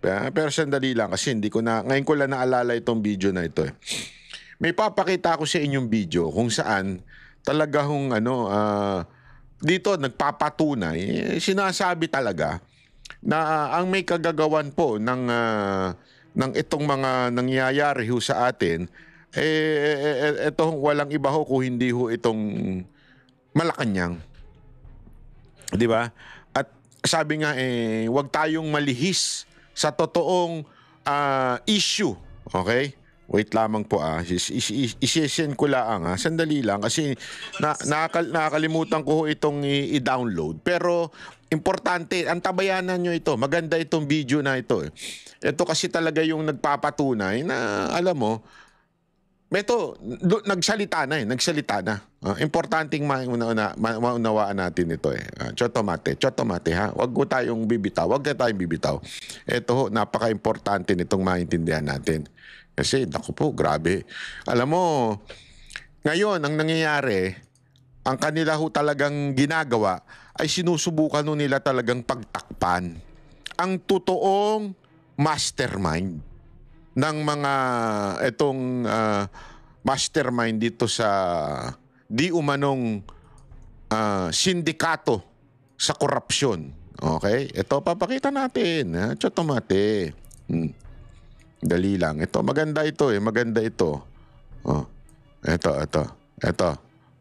Pero sandali lang kasi ngayon ko lang naalala itong video na ito eh. May papakita ako sa inyong video kung saan talaga dito nagpapatunay, sinasabi talaga na ang may kagagawan po ng itong mga nangyayari ho sa atin, itong walang iba ho kung hindi ho itong Malacanang. Di ba? At sabi nga, huwag tayong malihis sa totoong issue. Okay? Wait lamang po isisend ko lang sandali lang kasi nakakalimutan ko itong i-download. Pero importante, antabayanan nyo ito. Maganda itong video na ito. Ito kasi talaga yung nagpapatunay na alam mo, ito, nagsalita na. Importanteng maunawaan natin ito Chotomate ha. Huwag tayong bibitaw. Ito ho, napaka-importante nitong maintindihan natin. Kasi, naku po, grabe. Alam mo, ngayon, ang nangyayari, ang kanila ho talagang ginagawa ay sinusubukan nila talagang pagtakpan ang totoong mastermind ng mga mastermind dito sa di umanong sindikato sa korupsyon. Okay? Ito, papakita natin. Chotomate. Dali lang. Ito, maganda ito Maganda ito. Ito.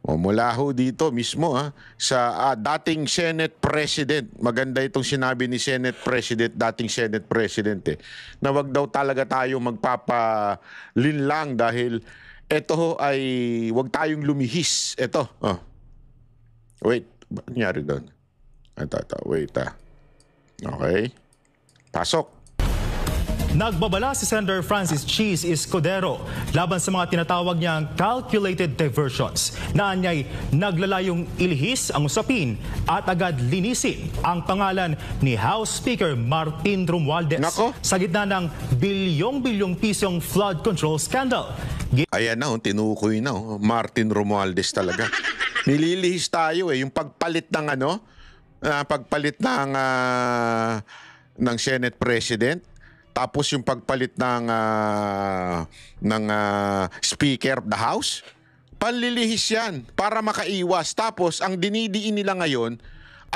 Mula ho dito mismo sa dating Senate President. Maganda itong sinabi ni dating Senate President na wag daw talaga tayo magpapalinlang dahil ito ho ay wag tayong lumihis. Ito. Wait. Ba't nangyari doon? Ito. Wait Okay. Pasok. Nagbabala si Senator Francis Cheese Escudero laban sa mga tinatawag niyang calculated diversions na anyay naglalayong ilihis ang usapin at agad linisin ang pangalan ni House Speaker Martin Romualdez sa gitna ng bilyong-bilyong pisong flood control scandal. Ayan na, tinukoy na. Martin Romualdez talaga. Nililihis tayo yung pagpalit ng pagpalit ng Senate President. Tapos yung pagpalit ng Speaker of the House, panlilihis yan para makaiwas. Tapos ang dinidiin nila ngayon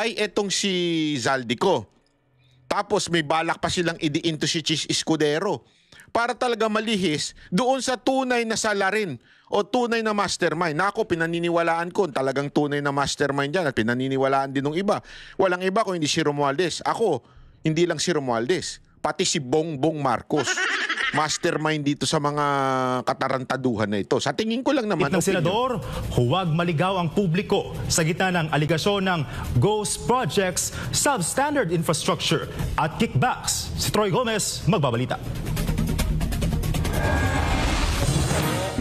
ay etong si Zaldico. Tapos may balak pa silang idiin to si Cheese Escudero para talaga malihis doon sa tunay na salarin o tunay na mastermind. Nako, pinaniniwalaan ko talagang tunay na mastermind dyan at pinaniniwalaan din ng iba. Walang iba kung hindi si Romualdez. Ako, hindi lang si Romualdez. Pati si Bongbong Marcos, mastermind dito sa mga katarantaduhan na ito. Sa tingin ko lang naman. Ng senador, huwag maligaw ang publiko sa gitna ng aligasyon ng ghost projects, substandard infrastructure at kickbacks. Si Troy Gomez, magbabalita.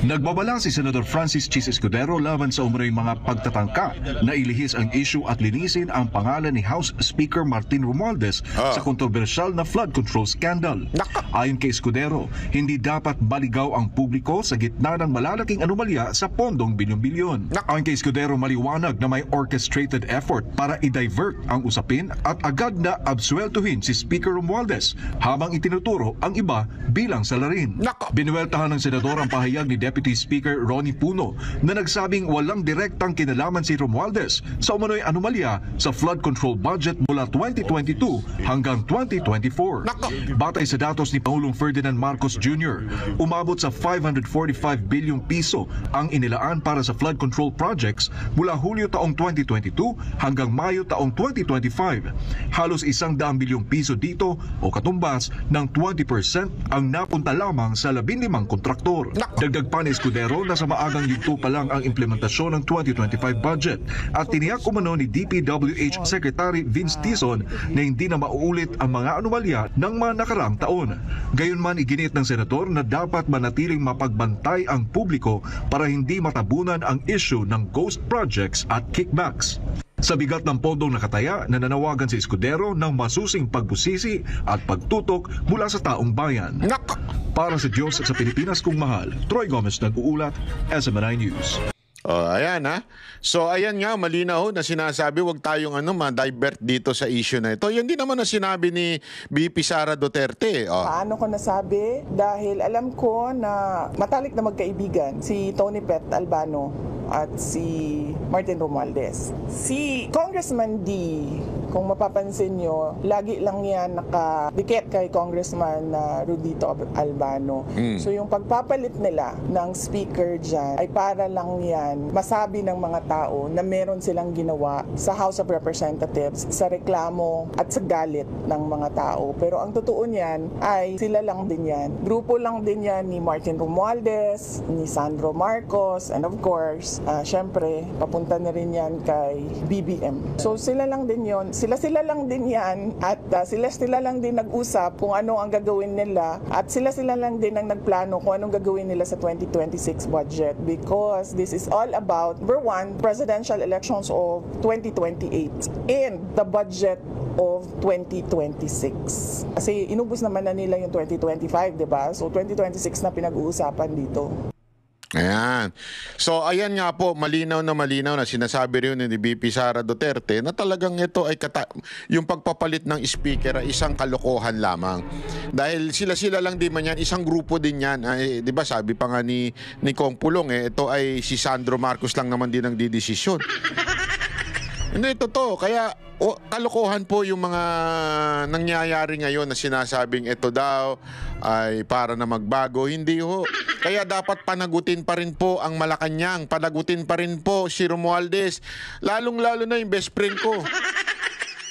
Nagbabala si Senator Francis Cheese Escudero laban sa umano'y mga pagtatangka na ilihis ang issue at linisin ang pangalan ni House Speaker Martin Romualdez sa kontrobersyal na flood control scandal. Ayon kay Escudero, hindi dapat baligaw ang publiko sa gitna ng malalaking anomalya sa pondong bilyon-bilyon. Ayon kay Escudero, maliwanag na may orchestrated effort para i-divert ang usapin at agad na absueltuhin si Speaker Romualdez habang itinuturo ang iba bilang salarin. Binuweltahan ng senador ang pahayag ni Deputy Speaker Ronnie Puno na nagsabing walang direktang kinalaman si Romualdez sa umano'y anomalya sa flood control budget mula 2022 hanggang 2024. Batay sa datos ni Pangulong Ferdinand Marcos Jr., umabot sa 545 bilyong piso ang inilaan para sa flood control projects mula Hulyo taong 2022 hanggang Mayo taong 2025. Halos 100 bilyong piso dito o katumbas ng 20% ang napunta lamang sa 15 kontraktor. Dagdag pa ni Escudero na sa maagang yugto pa lang ang implementasyon ng 2025 budget at tiniyak umano ni DPWH Secretary Vince Tizon na hindi na mauulit ang mga anomalya ng mga nakaraang taon. Gayunman, iginit ng senador na dapat manatiling mapagbantay ang publiko para hindi matabunan ang issue ng ghost projects at kickbacks. Sa bigat ng pondong nakataya, nananawagan si Escudero ng masusing pagbusisi at pagtutok mula sa taong bayan. Para sa Diyos at sa Pilipinas kong mahal, Troy Gomez nag-uulat, SMNI News. Oh, ayan ha. So ayan nga, malinaw na sinasabi, wag tayong ma-divert dito sa issue na ito. Yan din naman na sinabi ni VP Sara Duterte. Oh. Paano ko nasabi? Dahil alam ko na matalik na magkaibigan si Tony Pet Albano at si Martin Romualdez. Si Congressman D, kung mapapansin nyo, lagi lang yan nakadikit kay Congressman Rudito Albano. So yung pagpapalit nila ng speaker dyan ay para lang yan masabi ng mga tao na meron silang ginawa sa House of Representatives sa reklamo at sa galit ng mga tao. Pero ang totoo niyan ay sila lang din yan. Grupo lang din yan ni Martin Romualdez, ni Sandro Marcos, and of course, syempre, papunta na rin yan kay BBM. So sila lang din yon, sila lang din yan at sila lang din nag-usap kung ano ang gagawin nila at sila lang din ang nagplano kung anong gagawin nila sa 2026 budget because this is all about, number one, presidential elections of 2028 and the budget of 2026. Kasi inubos naman na nila yung 2025, di ba? So 2026 na pinag-uusapan dito. Ayan. So ayan nga po, malinaw na sinasabi rin ni VP Sara Duterte na talagang ito ay yung pagpapalit ng speaker ay isang kalokohan lamang. Dahil sila lang din man yan, isang grupo din yan. Ay, 'di ba sabi pa nga ni Kong Pulong ito ay si Sandro Marcos lang naman din ang didesisyon. Hindi, totoo. Kaya kalokohan po yung mga nangyayari ngayon na sinasabing ito daw ay para na magbago. Hindi ho. Kaya dapat panagutin pa rin po ang Malacanang. Panagutin pa rin po si Romualdez. Lalong-lalo na yung best friend ko,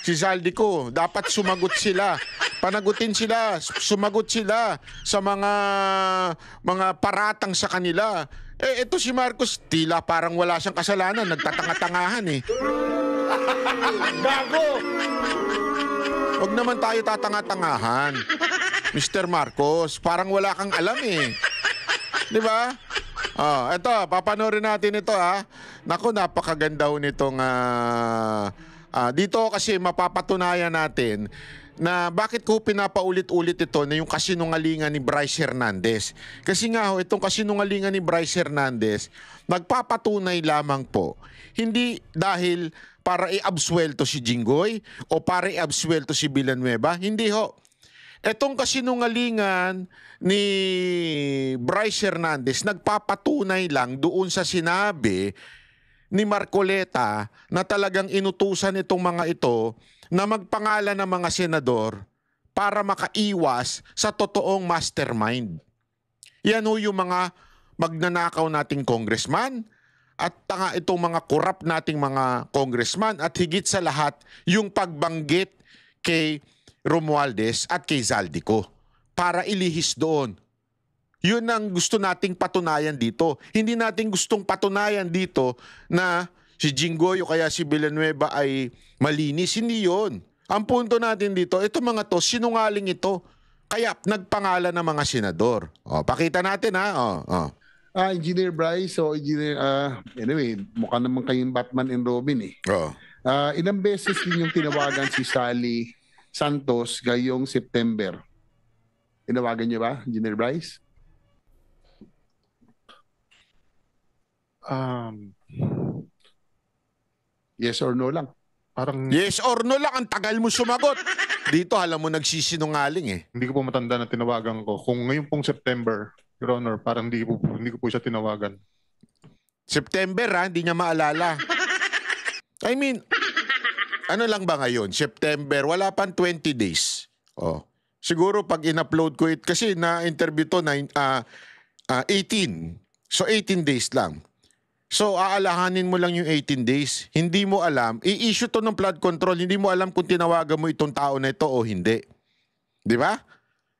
si Zaldico. Dapat sumagot sila. Panagutin sila. Sumagot sila sa mga paratang sa kanila. Ito si Marcos, tila parang wala siyang kasalanan. Nagtatanga-tangahan Gago! Huwag naman tayo tatanga-tangahan, Mr. Marcos. Parang wala kang alam Di ba? Ito, papanoorin natin ito Naku, napakaganda ho nitong dito kasi mapapatunayan natin na bakit ko pinapaulit-ulit ito na yung kasinungalingan ni Bryce Hernandez. Kasi nga itong kasinungalingan ni Bryce Hernandez, nagpapatunay lamang po, hindi dahil para i-absuelto si Jinggoy o para i-absuelto si Villanueva, hindi ho. Etong kasinungalingan ni Bryce Hernandez, nagpapatunay lang doon sa sinabi ni Marcoleta na talagang inutusan itong mga ito na magpangalan ng mga senador para makaiwas sa totoong mastermind. Yan ho yung mga magnanakaw nating congressman at itong mga corrupt nating mga congressman at higit sa lahat yung pagbanggit kay Romualdez at kay Zaldico para ilihis doon. Yun ang gusto nating patunayan dito. Hindi natin gustong patunayan dito na si Jinggoy o kaya si Villanueva ay malinis. Hindi yun. Ang punto natin dito, ito mga to, sinungaling ito. Kaya nagpangalan ng mga senador. Pakita natin Engineer Bryce, anyway, mukha naman kayong Batman and Robin ilang beses din yung tinawagan si Sally Santos ngayong September. Tinawagan niyo ba, Engineer Bryce? Yes or no lang? Parang yes or no lang, ang tagal mo sumagot. Dito alam mo nagsisinungaling Hindi ko po matanda na tinawagan ko. Kung ngayon pong September, Your Honor, parang hindi ko po siya tinawagan. September hindi niya maalala. I mean, ano lang ba ngayon? September, wala pang 20 days. Siguro pag in-upload ko kasi na-interview to 18. So 18 days lang. So aalahanin mo lang yung 18 days. Hindi mo alam, i-issue to ng flood control, hindi mo alam kung tinawagan mo itong tao na ito o hindi. Di ba?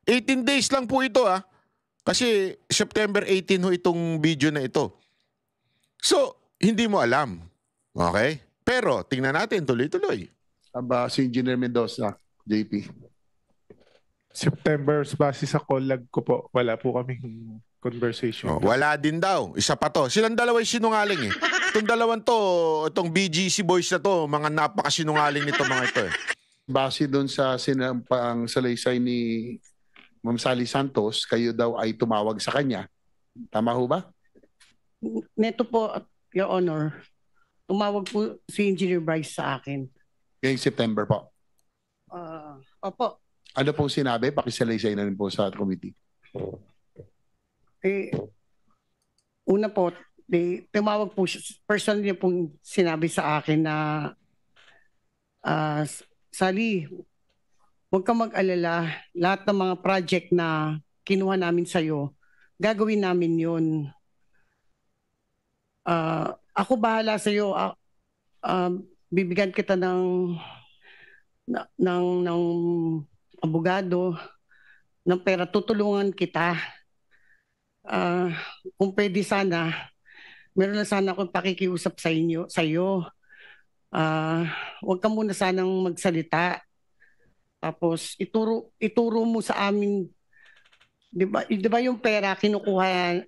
18 days lang po ito Kasi September 18 ho itong video na ito. So, hindi mo alam. Okay? Pero, tingnan natin, tuloy-tuloy. Si Engineer Mendoza, JP. September, base sa call-log ko po, wala po kaming conversation. Wala din daw. Isa pa to. Silang dalawa yung sinungaling Itong dalawang to, itong BGC boys na to, mga napakasinungaling nito mga ito Base doon sa sinampang salaysay ni Ma'am Sally Santos, kayo daw ay tumawag sa kanya. Tama ho ba? Neto po, Your Honor, tumawag po si Engineer Bryce sa akin. Ngayong September po. Opo. Ano pong sinabi? Pakisalaysay na rin po sa committee. Una po, tumawag po siya, personally pong sinabi sa akin na Sally, huwag kang mag-alala, lahat ng mga project na kinuha namin sa'yo, gagawin namin yun. Ako bahala sa'yo, bibigyan kita ng abogado, ng pera, tutulungan kita. Kung pwede sana, meron na sana akong pakikiusap sa iyo. Huwag ka muna sanang magsalita. Tapos ituro mo sa amin, 'di ba yung pera kinukuha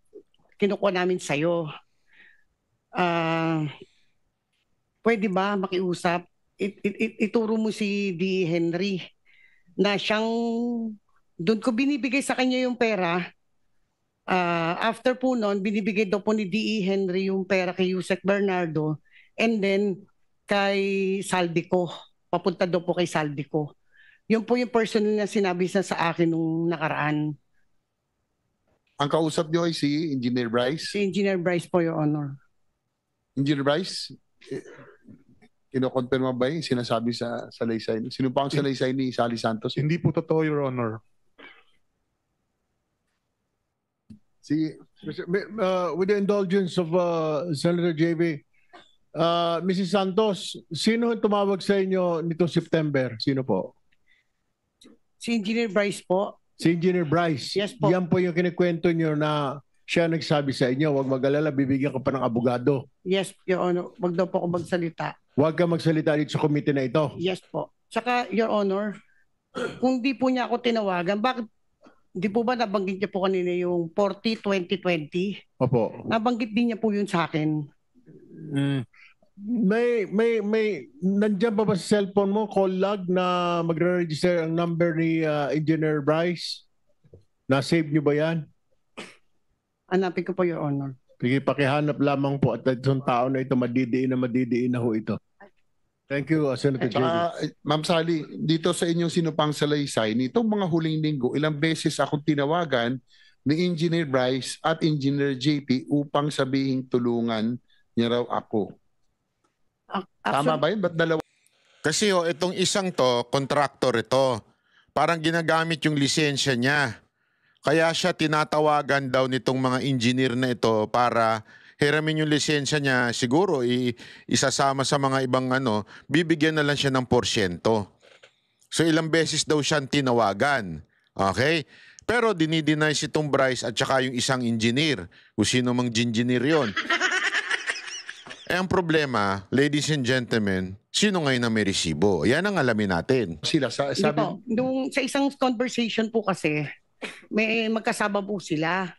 namin sa iyo. Pwede ba makiusap? Ituro mo si D. Henry na siyang doon ko binibigay sa kanya yung pera. After po noon, binibigay daw po ni D.E. Henry yung pera kay Yusek Bernardo and then kay Saldico. Papunta daw po kay Saldico. Yun po yung personal na sinabi sa akin nung nakaraan. Ang kausap niyo ay si Engineer Bryce? Si Engineer Bryce po, Your Honor. Engineer Bryce, kinokonfirma ba yung sinasabi sa salaysay? Sino pa ang salaysay ni Sally Santos? Hindi po totoo, Your Honor. With the indulgence of Senator JB, Mrs. Santos, sino ang tumawag sa inyo nitong September? Sino po? Si Engineer Bryce po. Si Engineer Bryce? Yes po. Yan po yung kinikwento nyo na siya nagsabi sa inyo, huwag mag-alala, bibigyan ka pa ng abogado. Yes, Your Honor. Huwag daw po ako magsalita. Huwag ka magsalita dito sa committee na ito. Yes po. Tsaka, Your Honor, kung di po niya ako tinawagan, bakit di po ba nabanggit niya po kanina yung 40-2020? Opo. Nabanggit din niya po yun sa akin. May nandiyan pa ba sa cellphone mo call log na magre-register ang number ni Engineer Bryce? Na-save niyo ba yan? Hanapin ko po, Your Honor. Sige, pakihanap lamang po at itong tao na ito madidiin na ho ito. Thank you, Senator JB. Ma'am Sally, dito sa inyong sinupang salaysay, nitong mga huling linggo, ilang beses akong tinawagan ni Engineer Bryce at Engineer JP upang sabihin tulungan niya raw ako. Tama ba yun? Ba't dalawa? Kasi itong isang to, contractor ito. Parang ginagamit yung lisensya niya. Kaya siya tinatawagan daw nitong mga engineer na ito para hiramin yung lisensya niya, siguro isasama sa mga ibang bibigyan na lang siya ng porsyento. So ilang beses daw siyang tinawagan. Okay? Pero dinideny si Tom Bryce at saka yung isang engineer. Kung sino mang engineer yun. Ang problema, ladies and gentlemen, sino ngayon na may resibo? Yan ang alamin natin. Sila, sabi... Nung sa isang conversation po kasi, may magkasama po sila.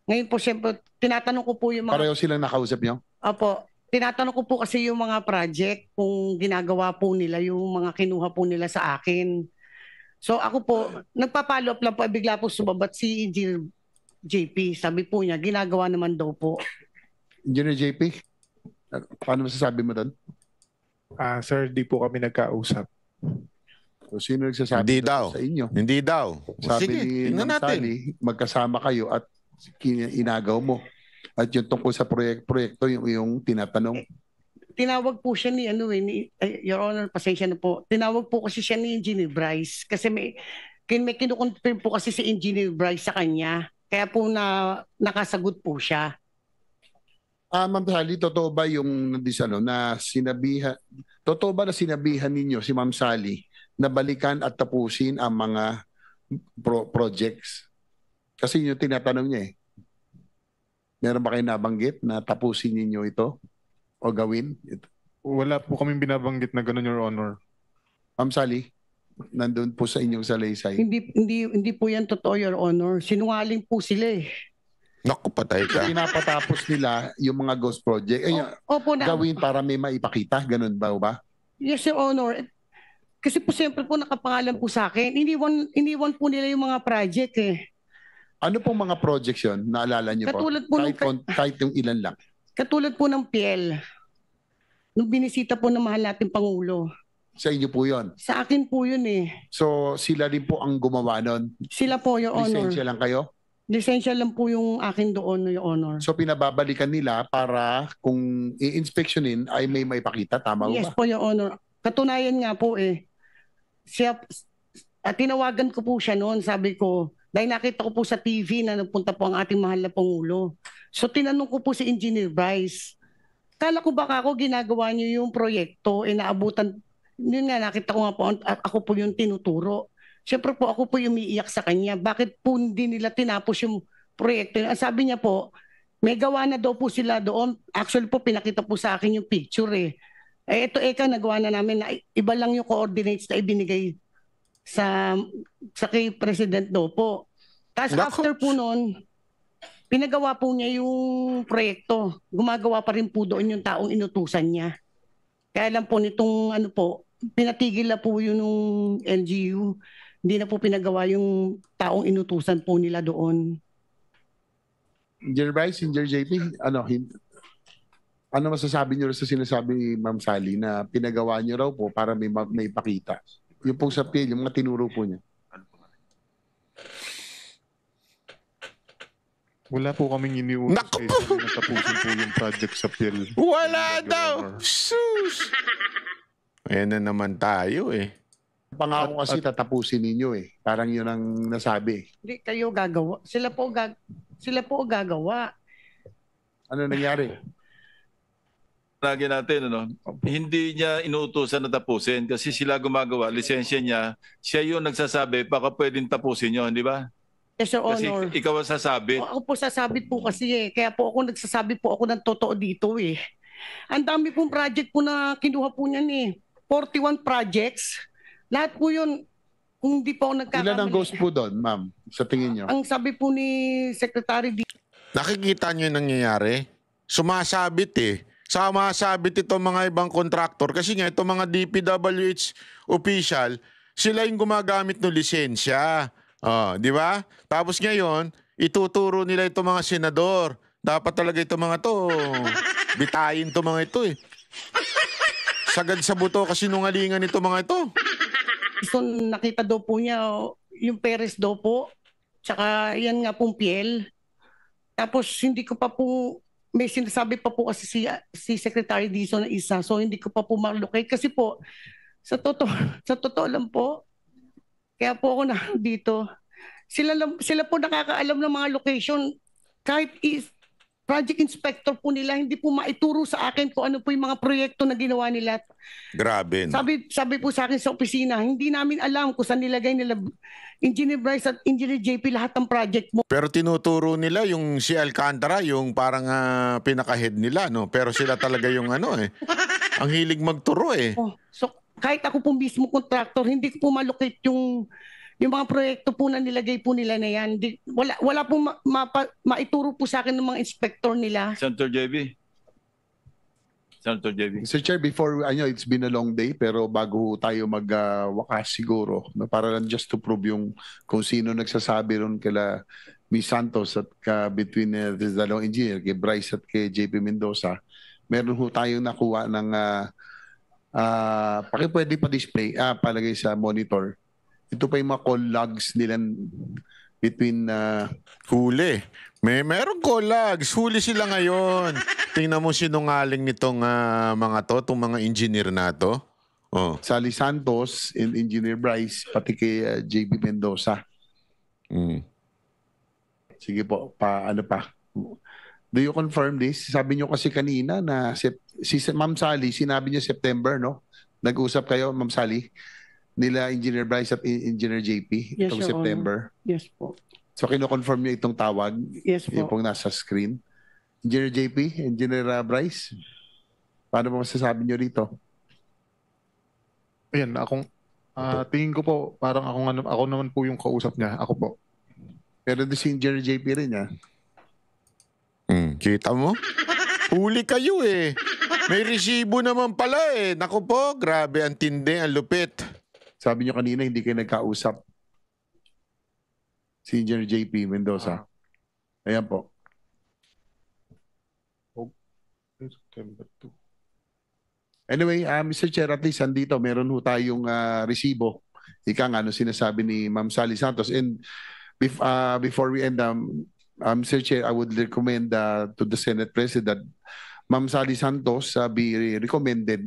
Ngayon po, siyempre, tinatanong ko po yung mga... Pareho silang nakausap niyo? Opo. Tinatanong ko po kasi yung mga project kung ginagawa po nila, yung mga kinuha po nila sa akin. So ako po, nagpa-follow up lang po, bigla po sumabat si Engineer JP. Sabi po niya, ginagawa naman daw po. Engineer JP, paano masasabi mo doon? Sir, di po kami nagkausap. So, sino nagsasabi Hindi daw. sa inyo? Hindi daw. Sabi Sige, ni tingnan Ma'am natin. Sally, magkasama kayo at inagaw mo. At yung tungkol sa proyekto, yung tinatanong. Tinawag po siya ni Your Honor, pasensya na po. Tinawag po kasi siya ni Engineer Bryce kasi may kinukonfirm po kasi si Engineer Bryce sa kanya. Kaya po nakasagot po siya. Ma'am Sally, totoo ba yung na sinabihan, totoo ba na sinabihan ninyo si Ma'am Sally na balikan at tapusin ang mga projects? Kasi yun yung tinatanong niya eh. Meron ba kayo nabanggit na tapusin ninyo ito o gawin? Wala po kaming binabanggit na gano'n, Your Honor. Ma'am Sally, nandun po sa inyong salaysay. Hindi po yan totoo, Your Honor. Sinungaling po sila eh. Naku, patay ka. Pinapatapos nila yung mga ghost project. Opo na. Gawin para may maipakita. Ganun ba? Yes, Your Honor. Kasi po siyempre po nakapangalan po sa akin. Iniwan po nila yung mga project eh. Ano pong mga projects yun? Naalala niyo po? Katulad po Kahit yung ilan lang. Katulad po ng PL, nung binisita po ng mahal nating Pangulo. Sa inyo po yon. Sa akin po yun eh. So sila din po ang gumawa nun? Sila po, Your Honor. Lisensya lang kayo? Lisensya lang po yung akin doon, Your Honor. So pinababalikan nila para kung i-inspectionin ay may maipakita, tama ba? Yes po, Your Honor. Katunayan nga po eh. Tinawagan ko po siya noon, sabi ko, dahil nakita ko po sa TV na nagpunta po ang ating mahal na Pangulo. So tinanong ko po si Engineer Bryce, kala ko baka ako ginagawa niyo yung proyekto, naabutan, yun nga nakita ko nga po, ako po yung tinuturo. Siyempre po ako po yung umiiyak sa kanya, bakit po hindi nila tinapos yung proyekto? Ang sabi niya po, may gawa na daw po sila doon. Actually po pinakita po sa akin yung picture eh. Ito nagawa na namin na iba lang yung coordinates na ibinigay sa kay President daw po. Tapos after po noon, pinagawa po niya yung proyekto. Gumagawa pa rin po doon yung taong inutusan niya. Kaya lang po nitong pinatigil na po yun ng LGU. Hindi na po pinagawa yung taong inutusan po nila doon. Engineer Bryce, Engineer JP, ano masasabi niyo sa sinasabi ni Ma'am Sally na pinagawa niyo raw po para may pakita? Yung pong sa PL, yung mga tinuro po niya. Wala po kaming iniutos na tapusin po yung project sa PL. Wala daw! Sus! Ayan na naman tayo eh. Pangako kasi tatapusin ninyo eh. Parang yun ang nasabi. Hindi kayo gagawa. Sila po gagawa. Ano nangyari? Lagi natin, hindi niya inuutosan na tapusin kasi sila gumagawa, lisensya niya, siya yung nagsasabi, baka pwedeng tapusin nyo, di ba? Yes, Your Kasi Honor. ikaw ang sasabit. Ako po sasabit po kasi eh. Kaya po ako nagsasabi po ako ng totoo dito eh. Ang dami pong project po na kinuha po niyan eh. 41 projects. Lahat po yun, kung di po ako nagkakamali. Ilan ang ghost po doon, ma'am, sa tingin niyo? Ang sabi po ni Secretary D. Nakikita niyo yung nangyayari? Sumasabit eh. Sumasabit itong mga ibang kontraktor kasi nga itong mga DPWH official, sila yung gumagamit ng lisensya. Di ba? Tapos ngayon, ituturo nila itong mga senador. Dapat talaga itong mga to, bitayin itong mga ito eh. Sagad sa buto kasi nungalingan itong mga ito. So nakita daw po niya yung Perez daw po, tsaka yan nga pong PL. Tapos hindi ko pa po, may sinasabi pa po kasi si Secretary Dizon na isa, so hindi ko pa po ma-locate kasi po, sa totoo lang po, kaya po ako na dito. Sila po nakakaalam ng mga location. Kahit project inspector po nila, hindi po maituro sa akin kung ano po yung mga proyekto na ginawa nila. Grabe. No? Sabi po sa akin sa opisina, hindi namin alam kung saan nilagay nila Engineer Bryce at Engineer JP lahat ng project mo. Pero tinuturo nila yung si Alcantara, yung parang pinaka-head nila, no? Pero sila talaga yung ang hilig magturo eh. So kahit ako po mismo contractor, hindi ko po malocate yung mga proyekto po na nilagay po nila na yan. Wala po maituro po sa akin ng mga inspector nila. Senator JB. Mr. Chair, before, it's been a long day, pero bago tayo magwakas siguro, para lang just to prove yung kung sino nagsasabi ron kila Ms. Santos at between the dalawang engineer, kay Bryce at kay JP Mendoza, meron ho tayong nakuha ng pwede pa-display, palagay sa monitor. Ito pa yung mga call logs nila between... Huli. Meron call logs. Huli sila ngayon. Tingnan mo sinungaling nitong mga itong mga engineer na to. Oh. Sally Santos and Engineer Bryce, pati kay JB Mendoza. Sige po, ano pa? Do you confirm this? Sabi niyo kasi kanina na si Ma'am Sally, sinabi niya September, no? Nag-usap kayo, Ma'am Sally, nila Engineer Bryce at Engineer JP Yes, itong Your September. Honor. Yes po. So kino-confirm niyo itong tawag? Yes po. Yung pong nasa screen. Engineer JP, Engineer Bryce, paano mo masasabi niyo rito? Ayan, tingin ko po, parang ako naman po yung kausap niya. Ako po. Pero si Engineer JP rin, ha? Kita mo? Huli kayo eh. May resibo naman pala eh. Naku po, grabe, ang tindi, ang lupit. Sabi niyo kanina, hindi kayo nagkausap. Si Engineer JP Mendoza. Ayan po. September 2. Anyway, Mr. Chair, at least andito, meron ho tayong resibo. Ika nga, ano sinasabi ni Ma'am Sally Santos. And before we end, Mr. Chair, I would recommend to the Senate President, Ma'am Sally Santos be recommended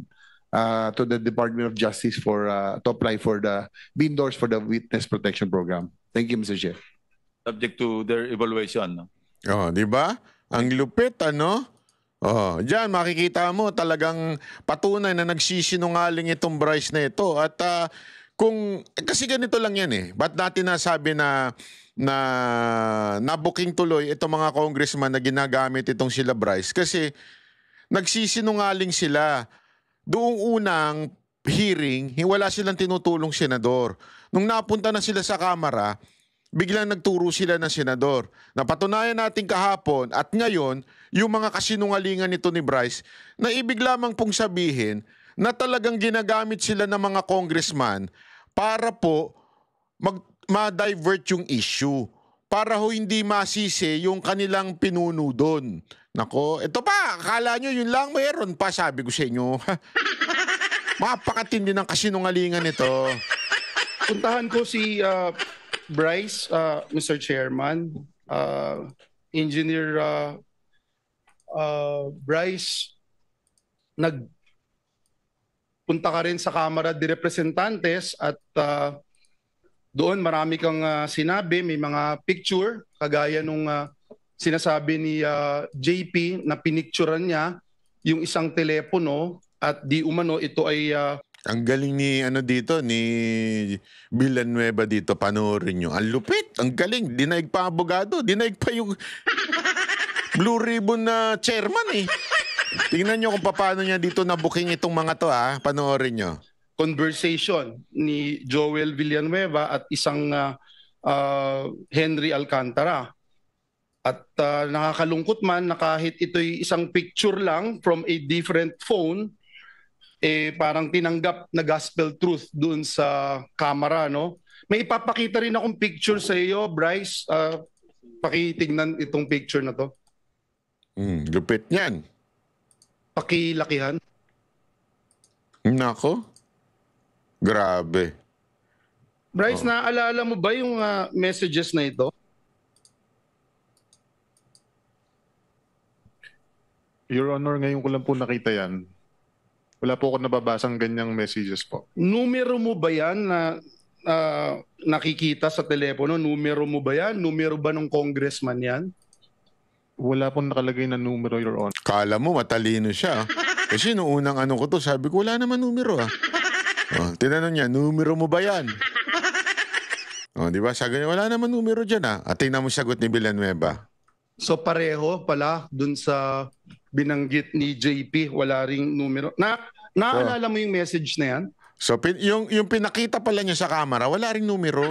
to the Department of Justice for to apply for be endorsed for the Witness Protection Program. Thank you, Mr. Chair. Subject to their evaluation. No? Oh, di ba? Ang lupit, ano? Oh, diyan makikita mo talagang patunay na nagsisinungaling itong Bryce na ito. At kasi ganito lang yan eh. Ba't natin nasabi na nabuking tuloy itong mga congressman na ginagamit itong sila Bryce? Kasi nagsisinungaling sila. Doong unang hearing, wala silang tinutulong senador. Nung napunta na sila sa Kamara, biglang nagturo sila ng senador. Napatunayan natin kahapon at ngayon, yung mga kasinungalingan nito ni Bryce, na ibig lamang pong sabihin na talagang ginagamit sila ng mga congressman para po ma-divert yung issue. Para ho hindi masisi yung kanilang pinuno doon. Nako, ito pa, akala nyo yun lang, mayroon pa, sabi ko sa inyo. Mapakatindi ng kasinungalingan nito. Puntahan ko si Bryce, Mr. Chairman, Engineer Bryce, nagpunta ka rin sa Kamara de Representantes at doon marami kang sinabi, may mga picture, kagaya nung sinasabi ni JP na pinicturean niya yung isang telepono at di umano ito ay ang galing ni ni Villanueva dito, panoorin nyo. Ang lupit, ang galing. Dinaig pa abogado, dinaig pa yung Blue Ribbon na chairman eh. Tingnan nyo kung paano niya dito nabuking itong mga to ha. Panoorin nyo. Conversation ni Joel Villanueva at isang Henry Alcantara. At nakakalungkot man na kahit ito'y isang picture lang from a different phone, parang tinanggap na gospel truth doon sa camera, no? May ipapakita rin akong picture sa iyo, Bryce. Pakitignan itong picture na to. Lupit niyan. Pakilakihan. Nako. Grabe. Bryce, naaalala mo ba yung messages na ito? Your Honor, ngayon ko lang po nakita yan. Wala po ako nababasang ganyang messages po. Numero mo ba yan na nakikita sa telepono? Numero mo ba yan? Numero ba ng congressman yan? Wala pong nakalagay na numero, Your Honor. Kala mo matalino siya. Kasi noong unang ano ko to, sabi ko wala naman numero ah. Tinanong niya, numero mo ba yan? Di ba? Sabi niya, wala naman numero dyan ah. At tingnan mo sagot ni Villanueva. So pareho pala dun sa binanggit ni JP, wala ring numero. Naalala mo yung message na yan? So yung pinakita pala niya sa camera, wala ring numero.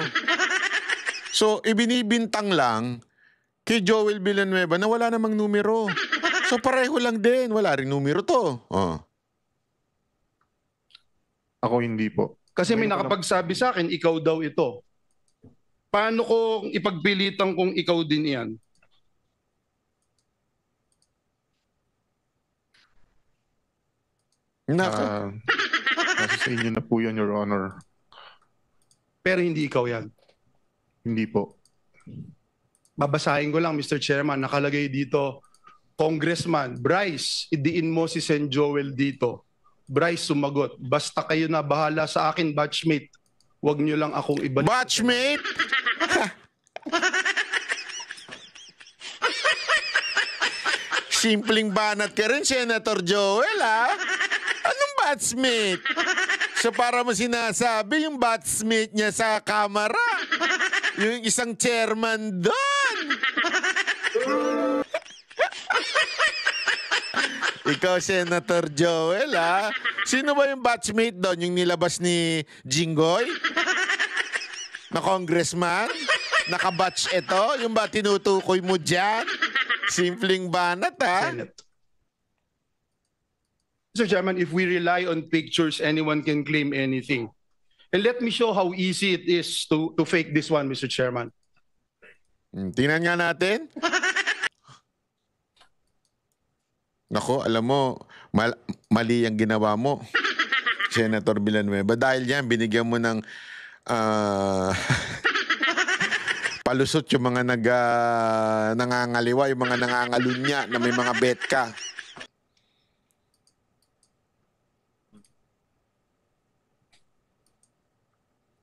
So ibinibintang lang kay Joel Villanueva na wala namang numero. So pareho lang din, wala ring numero to. Ako hindi po. Kasi may nakapagsabi sa akin, ikaw daw ito. Paano ko ipagpilitan kung ikaw din yan? Nasa sa inyo na po yan, Your Honor. Pero hindi ikaw yan. Hindi po. Babasahin ko lang, Mr. Chairman, nakalagay dito, Congressman Bryce, idiin mo si Sen. Joel dito. Bryce sumagot, basta kayo na bahala sa akin, batchmate. Huwag nyo lang akong ibalik. Batchmate? Simpleng banat ka rin, Senator Joel, ha? Anong batchmate? So para mo sinasabi yung batchmate niya sa Kamara, yung isang chairman doon. Ikaw, Senator Joel, ha? Sino ba yung batchmate doon? Yung nilabas ni Jinggoy? Na congressman? Nakabatch ito? Yung ba tinutukoy mo dyan? Simpleng banat, ha? Senate. Mr. Chairman, if we rely on pictures, anyone can claim anything. And let me show how easy it is to fake this one, Mr. Chairman. Tingnan nga natin. Nako, alam mo, mali ang ginawa mo, Senator Villanueva. Dahil yan, binigyan mo ng palusot yung mga nangangaliwa, yung mga nangangalunya na may mga bet ka.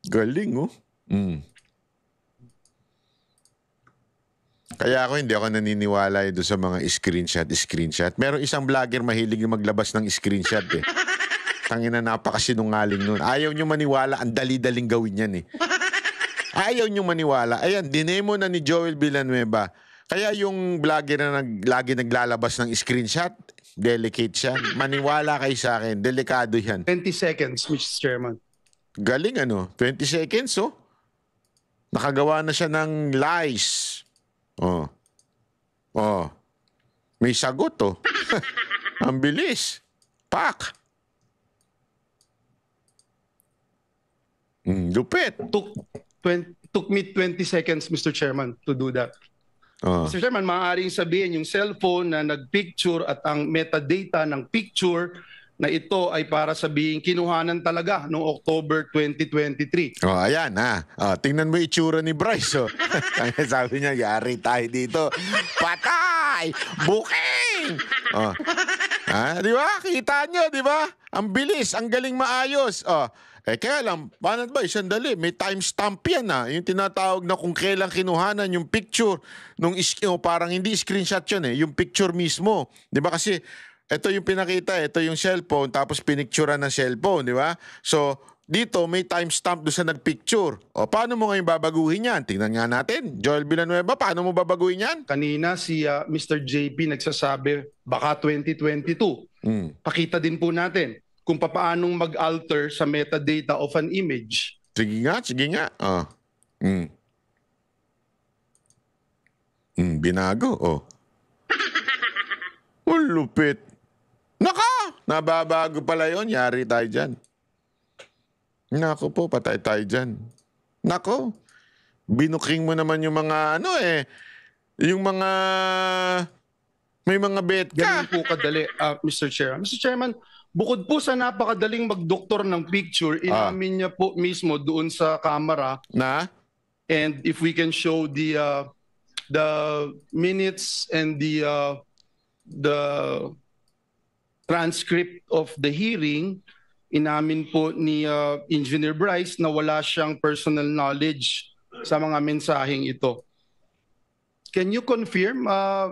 Galing, oh. Kaya hindi ako naniniwala doon sa mga screenshot. Meron isang vlogger mahilig maglabas ng screenshot eh. Tangina, napakasinungaling nun. Ayaw nyo maniwala, ang dali-daling gawin yan eh. Ayaw nyo maniwala. Ayan, dinemo na ni Joel Villanueva. Kaya yung vlogger na lagi naglalabas ng screenshot, delicate siya. Maniwala kayo sa akin, delikado yan. 20 seconds, Mr. Chairman. Galing 20 seconds oh. Nakagawa na siya ng lies. May sagot oh. Ang bilis. Pak. Lupit. Took me 20 seconds, Mr. Chairman, to do that. Mr. Chairman, maaaring sabihin yung cellphone na nagpicture at ang metadata ng picture na ito ay para sabihin kinuhanan talaga noong October 2023. Ayan ha. Tingnan mo itsura ni Bryce. Sabi niya, yari tayo dito. Patay! Booking! Di ba? Kita nyo, di ba? Ang bilis, ang galing maayos. Kaya lang, paano ba? Sandali, may timestamp yan Yung tinatawag na kung kailan kinuhanan yung picture nung parang hindi screenshot yun yung picture mismo. Di ba kasi ito yung pinakita, ito yung cellphone, tapos pinicturean ng cellphone, di ba? So, dito may timestamp doon sa nagpicture. Paano mo ngayon babaguhin yan? Tingnan nga natin. Joel Villanueva, paano mo babaguhin yan? Kanina si Mr. JP nagsasabi, baka 2022. Pakita din po natin kung paanong mag-alter sa metadata of an image. Sige nga. Binago, lupit. Naka! Nababago pala yon. Yari tayo dyan. Nako po, patay tayo dyan. Nako. Binuking mo naman yung mga yung mga may mga bet ka. Ganun po kadali, Mr. Chair. Mr. Chairman, bukod po sa napakadaling magdoktor ng picture, inamin niya po mismo doon sa camera na? And if we can show the minutes and the transcript of the hearing, inamin po ni Engineer Bryce na wala siyang personal knowledge sa mga mensaheng ito. Can you confirm,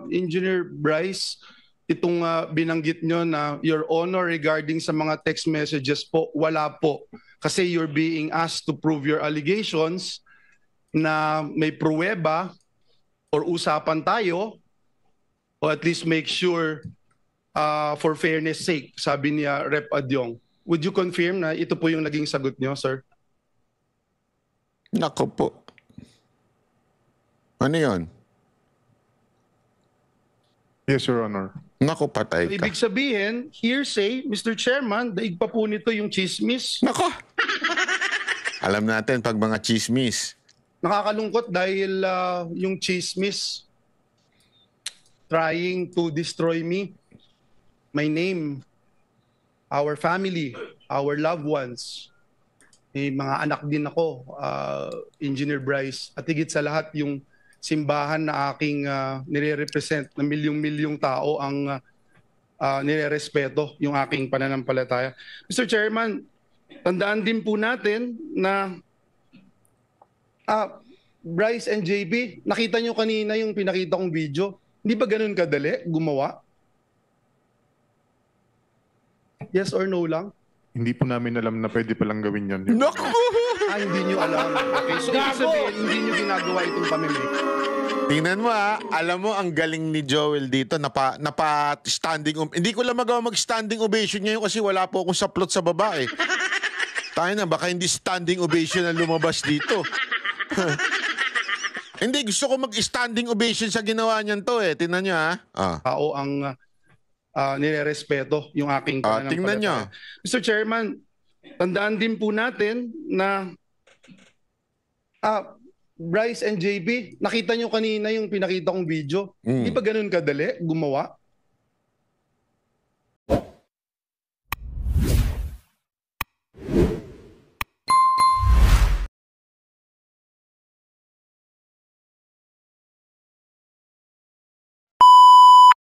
Engineer Bryce, itong binanggit nyo na Your Honor regarding sa mga text messages po, wala po. Kasi you're being asked to prove your allegations na may pruweba or usapan tayo or at least make sure for fairness sake, sabi niya Rep. Adyong. Would you confirm na ito po yung naging sagot niyo, sir? Nako po. Ano yun? Yes, Your Honor. Nako, patay ka. Ibig sabihin, hearsay, Mr. Chairman, daig pa po nito yung chismis. Nako! Alam natin pag mga chismis. Nakakalungkot dahil yung chismis trying to destroy me, my name, our family, our loved ones. May mga anak din ako, Engineer Bryce. At higit sa lahat, yung simbahan na aking nire-represent na milyong-milyong tao ang nire-respeto yung aking pananampalataya. Mr. Chairman, tandaan din po natin na Bryce and JB, nakita nyo kanina yung pinakita kong video. Hindi ba ganun kadali gumawa? Yes or no lang? Hindi po namin alam na pwede palang gawin yun. Naku! Hindi nyo alam. Okay, so ibig sabihin, hindi nyo ginagawa itong pamimik. Tingnan mo alam mo ang galing ni Joel dito, standing hindi ko lang magawa mag-standing ovation ngayon kasi wala po akong saplot sa baba Tayo na, baka hindi standing ovation ang lumabas dito. Hindi, gusto ko mag-standing ovation sa ginawa niyan to Tingnan nyo Tao ang nire-respeto yung aking pananampalataya. Tingnan nyo. Mr. Chairman, tandaan din po natin na Bryce and JB, nakita nyo kanina yung pinakita kong video. Hindi pa ganun kadali gumawa?